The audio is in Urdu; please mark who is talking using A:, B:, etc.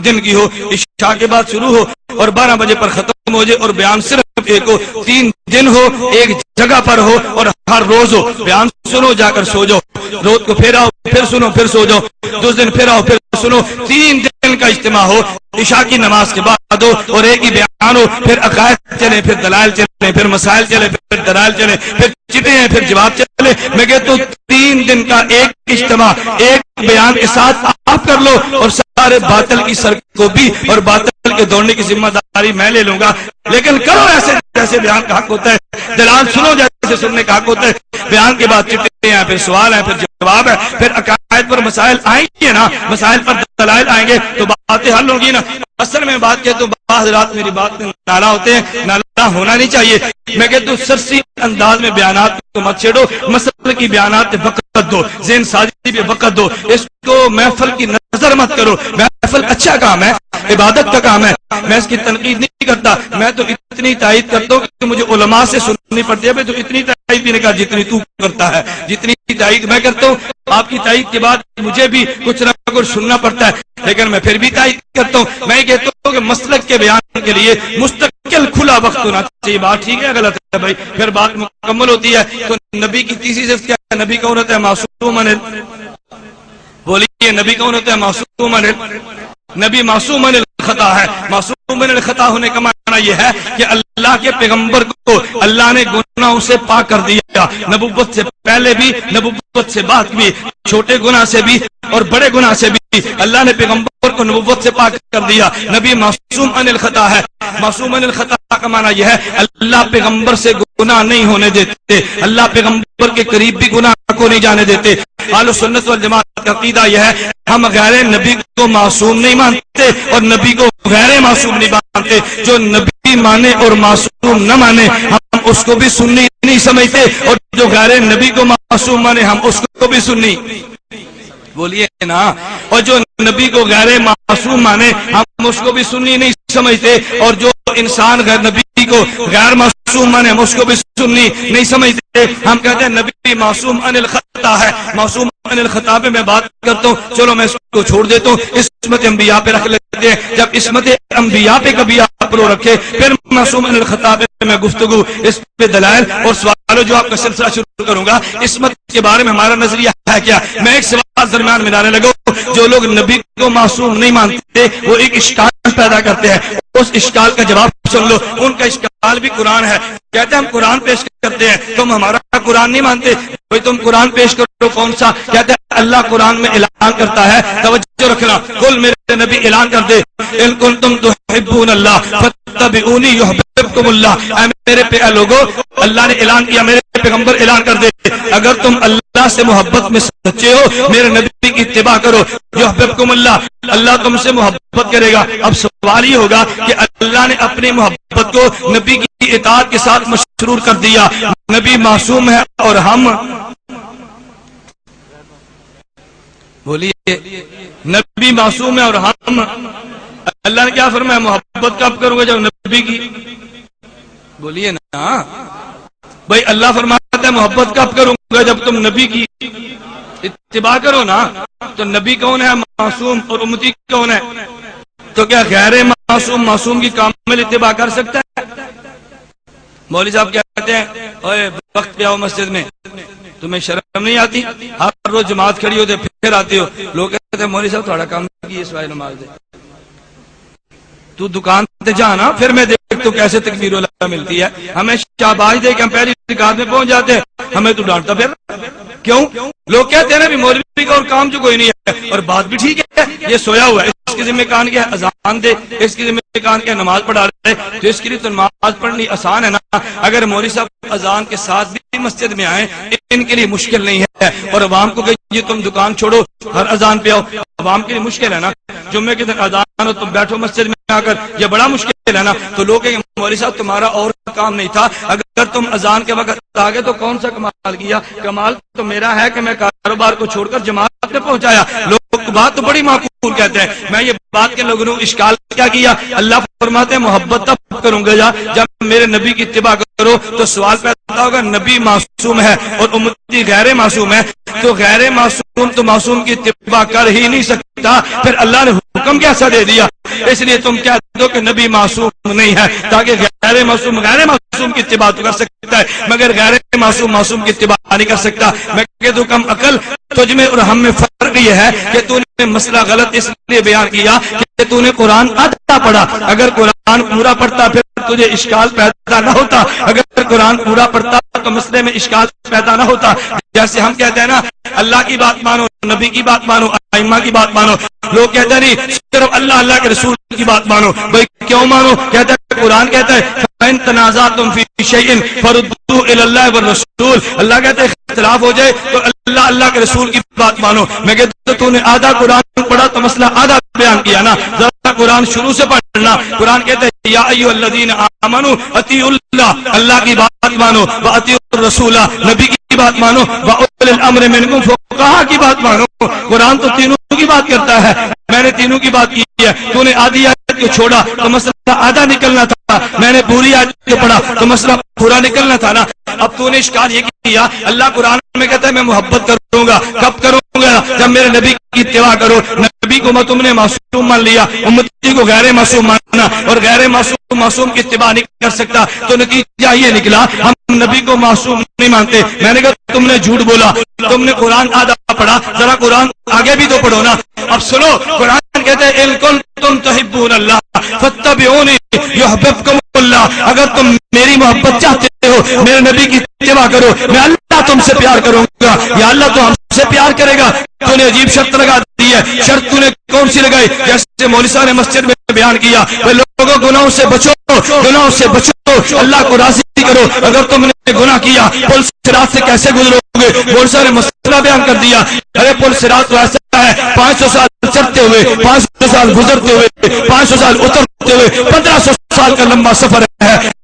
A: دن کی ہو، عشاء کے بعد شروع ہو اور 12 بجے پر ختم ہو جائے، اور بیان صرف ایک ہو، 3 دن ہو، ایک جگہ پر ہو اور ہر روز ہو، بیان سنو جا کر سو جاؤ، روز کو پھر آؤ پھر سنو پھر سو جاؤ، 2 دن پھر آؤ پھر سنو، 3 دن کا اجتماع ہو، عشاء کی نماز کے بعد ہو اور ایک ہی بیان ہو، پھر عقائد چلے، پھر دلائل چلے، پھر مسائل چلے، پھر دلائل چلے، پھر چٹے ہیں، پھر جواب چلے۔ میں کہتا ہوں 3 دن کا ایک اجتماع ایک بیان کے ساتھ آپ کر لو، اور سارے باطل کی سر کو بھی اور باطل کے دوڑنے کی ذمہ داری میں لے لوں گا، لیکن کرو ایسے جیسے بیان کا حق ہوتا ہے، دلائل سنو جیسے سننے کا حق ہوتا ہے۔ بیان کے بعد چٹے ہیں، پھر سوال ہے، پھر جواب ہے، پھر عقائد پر مسائل آئیں گے نا، مسائل پر دلائل آئیں گے تو باتیں حل ہوں گی نا۔ اصل میں بات کہتا ہوں، بعض رات میری بات میں نالا ہوتے ہیں، نالا ہونا نہیں چاہیے۔ میں کہتا ہوں سرسی انداز میں بیانات کو مت چھیڑو، مسئلے کی بیانات پہ وقت دو، ذہن سازی پہ وقت دو، اس کو محفل کی نظر مت کرو۔ محفل اچھا کام ہے، عبادت کا کام ہے، میں اس کی تنقید نہیں کرتا، میں تو اتنی تائید کرتا ہوں کہ مجھے علماء سے سننی پڑتی ہے، تو اتنی تائید بھی نہیں کرتا جتنی تو کرتا ہے، جتنی تائید میں کرتا ہوں آپ کی تائید کے بعد مجھے بھی کچھ نہ کچھ سننا پڑتا ہے، لیکن میں پھر بھی تائید کرتا ہوں۔ میں کہتا ہوں کہ مسلک کے بیان کے لیے مستقل کھلا وقت ہونا چاہیے۔ بات ٹھیک ہے غلط ہے بھائی، پھر بات مکمل ہوتی ہے۔ تو نبی کی تیسری صفت کیا ہے؟ نبی کون ہوتا ہے؟ معصوم بولیے، نبی کون ہوتا ہے؟ معصوم نبی معصوم الخطا ہے۔ معصوم الخطا ہونے کا معنی یہ ہے کہ اللہ کے پیغمبر کو اللہ نے گناہوں سے پاک کر دیا، نبوت سے پہلے بھی، نبوت سے بعد بھی، چھوٹے گناہ سے بھی اور بڑے گناہ سے بھی اللہ نے پیغمبر کو نبوت سے پاک کر دیا۔ نبی معصوم عن الخطا ہے۔ معصوم عن الخطا کا معنی یہ ہے اللہ پیغمبر سے گناہ نہیں ہونے دیتے، اللہ پیغمبر کے قریب بھی گناہ کو نہیں جانے دیتے۔ اہل سنت والجماعت کا عقیدہ یہ ہے ہم غیر نبی کو معصوم نہیں مانتے اور نبی کو غیر معصوم نہیں مانتے۔ جو نبی مانے اور معصوم نہ مانے ہم اس کو بھی سنی نہیں سمجھتے، اور جو غیر نبی کو معصوم مانے ہم اس کو بھی سنی بولیے نا، اور جو نبی کو غیر معصوم مانے ہم اس کو بھی سنی نہیں سمجھتے، اور جو انسان غیر نبی کو غیر معصوم مانے ہم اس کو بھی سنی نہیں سمجھتے۔ ہم کہتے ہیں نبی معصوم عن الخطا ہے۔ معصوم عن الخطا پہ میں بات کرتا ہوں، چلو میں اس کو چھوڑ دیتا ہوں، عصمت انبیاء پہ رکھ لیتے ہیں۔ جب عصمت انبیاء پہ کبھی آپ لوگ رکھے پھر معصوم عن الخطا پہ میں گفتگو، اس پہ دلائل اور سوال و جواب کا سلسلہ شروع کروں گا۔ عصمت کے بارے میں ہمارا نظریہ ہے کیا؟ میں ایک سوال درمیان میں ڈالنے لگا، جو لوگ نبی کو معصوم نہیں مانتے وہ ایک اشکال پیدا کرتے ہیں، اس اشکال کا جواب سن لو۔ ان کا اشکال بھی قرآن ہے، کہتے ہیں ہم قرآن پیش کرتے ہیں، تم ہمارا قرآن نہیں مانتے، بھئی تم قرآن پیش کرو کون سا؟ کہتے ہیں اللہ قرآن میں اعلان کرتا ہے، توجہ رکھنا، قل میرے نبی اعلان کر دے ان کنتم تحبون اللہ فاتبعونی یحببکم اللہ، اے میرے پیارے لوگو اللہ نے اعلان کیا، میرے پیغمبر اعلان کر دے اگر تم اللہ سے محبت میں سچے ہو میرے نبی کی اتباع کرو، یحببکم اللہ، اللہ تم سے محبت کرے گا۔ اب سوال یہ ہوگا کہ اللہ نے اپنی محبت کو نبی کی اطاعت کے ساتھ مشرور کر دیا، نبی معصوم ہے اور ہم بولیے نبی معصوم ہے اور ہم، اللہ نے کیا فرمایا؟ محبت کب کروں گا؟ جب نبی کی، بولیے نا بھائی، اللہ فرماتا ہے محبت کب کروں گا؟ جب تم نبی کی اتباع کرو نا۔ تو نبی کون ہے؟ معصوم، اور امتی کون ہے؟ تو کیا غیر معصوم معصوم کی کامل اتباع کر سکتا ہے؟ مولوی صاحب کیا کہتے ہیں، اوے وقت پہ آؤ مسجد میں، تمہیں شرم نہیں آتی؟ ہر روز جماعت کھڑی ہوتے پھر آتے ہو، لوگ کہتے ہیں مولوی صاحب تھوڑا کام کی سوائے نماز دے، تو دکان تے جانا پھر میں دیکھ تو کیسے تکبیر اللہ ملتی ہے، ہمیں شاباش دے کے ہم پہلی رکعت میں پہنچ جاتے ہیں، ہمیں تو ڈانٹتا پھر کیوں؟ لوگ کہتے ہیں نا بھی مولوی کا اور کام جو کوئی نہیں ہے، اور بات بھی ٹھیک ہے، یہ سویا ہوا ہے، اس کی ذمہ کان کیا ہے؟ اذان دے، اس کی ذمہ کان کیا ہے؟ نماز پڑھا رہے، تو اس کے لیے تو نماز پڑھنی آسان ہے نا۔ اگر مولوی صاحب اذان کے ساتھ بھی مسجد میں آئیں ان کے لیے مشکل نہیں ہے، اور عوام کو کہیے تم دکان چھوڑو ہر اذان پہ آؤ، عوام کے لیے مشکل ہے نا۔ جمعے کے دن اذان ہو تم بیٹھو مسجد میں آ کر، یہ بڑا مشکل ہے نا۔ تو لوگ کہیں مولوی صاحب تمہارا اور کام نہیں تھا، اگر تم اذان کے وقت آگے تو کون سا کمال کیا؟ کمال تو میرا ہے کہ میں کاروبار کو چھوڑ کر جماعت نے پہنچایا۔ لوگ بات تو بڑی معقول کہتے ہیں، میں یہ بات کے لوگوں اشکال کیا کیا؟ اللہ فرماتے ہیں محبت تب کروں گا جب میرے نبی کی اتباع کرو. تو سوال پیدا ہوگا نبی معصوم ہے اور امتی غیر معصوم ہے, تو غیر معصوم تو معصوم کی اتباع کر ہی نہیں سکتا, پھر اللہ نے حکم کیسا دے دیا؟ اس لیے تم کہہ دو کہ نبی معصوم نہیں ہے, تاکہ غیر معصوم کی اتباع تو کر سکتا ہے مگر غیر معصوم کی اتباع نہیں کر سکتا. میں کہہ دوں کم عقل, تجھ میں اور ہم میں فرق یہ ہے کہ تو نے مسئلہ غلط اس لیے بیان کیا کہ تو نے قرآن آدھا پڑھا. اگر قرآن پورا پڑھتا پھر تجھے اشکال پیدا نہ ہوتا, اگر قرآن پورا پڑھتا تو مسئلے میں اشکال پیدا نہ ہوتا. جیسے ہم کہتے ہیں نا اللہ کی بات مانو, نبی کی بات مانو, ائمہ کی بات مانو, لوگ کہتے ہیں نہیں صرف اللہ کے رسول کی بات مانو. بھائی کیوں مانو؟ کہتا ہے قرآن کہتا ہے فَإِن تَنَازَعْتُمْ فِي شَيْءٍ فَرُدُّوهُ إِلَى اللَّهِ وَالرَّسُولِ. اللہ کہتے ہیں اختلاف ہو جائے تو اللہ کے رسول کی بات مانو. میں کہتا تو نے آدھا قرآن پڑھا تو مسئلہ آدھا بیان کیا نا, ذرا قرآن شروع سے پڑھنا. قرآن کہتے ہیں یا ایھا الذین آمنوا اطیعوا اللہ, اللہ کی بات مانو, واطیعوا الرسول, نبی کی بات مانو, واولی الامر منکم, فقہا کی بات مانو. قرآن تو تینوں کی بات کرتا ہے, میں نے تینوں کی بات کی ہے. تو نے آدھی آیت کو چھوڑا تو مسئلہ آدھا نکلنا تھا, میں نے پوری آیت کو پڑھا تو مسئلہ پورا نکلنا تھا نا. اب تو نے اشکال یہ کیا اللہ قرآن میں کہتا ہے میں محبت کروں گا, کب کروں گا؟ جب میرے نبی کی اتباع کرو. نبی کو تم نے معصوم مان لیا, امتی کو غیر معصوم ماننا, اور غیر معصوم کی اتباع نہیں کر سکتا. تو نتیجہ یہ نکلا ہم نبی کو معصوم نہیں مانتے. میں نے کہا تم نے جھوٹ بولا, تم نے قرآن آدھا پڑھا, ذرا قرآن آگے بھی تو پڑھو نا. اب سنو, قرآن کہتے ہیں ان کنتم تحبون اللہ فاتبعونی یحببکم اللہ. اگر تم میری محبت چاہتے ہو, میرے نبی کی اتباع کرو, میں اللہ تم سے پیار کروں گا. یا اللہ تو ہم سے پیار کرے گا. تو نے عجیب شرط لگا دی ہے. شرط تو نے کون سی لگائی؟ جیسے مولوی صاحب نے مسجد میں بیان کیا, لوگوں گناہوں سے بچو, گناہوں سے بچو, اللہ کو راضی کرو. اگر تم نے گناہ کیا پل صراط سے کیسے گزرو گے؟ مولوی صاحب نے مسئلہ بیان کر دیا. ارے پل صراط تو ایسا ہے 500 سال چڑھتے ہوئے, 500 سال گزرتے ہوئے, 500 سال اترتے ہوئے, 1500 سال کا لمبا سفر ہے.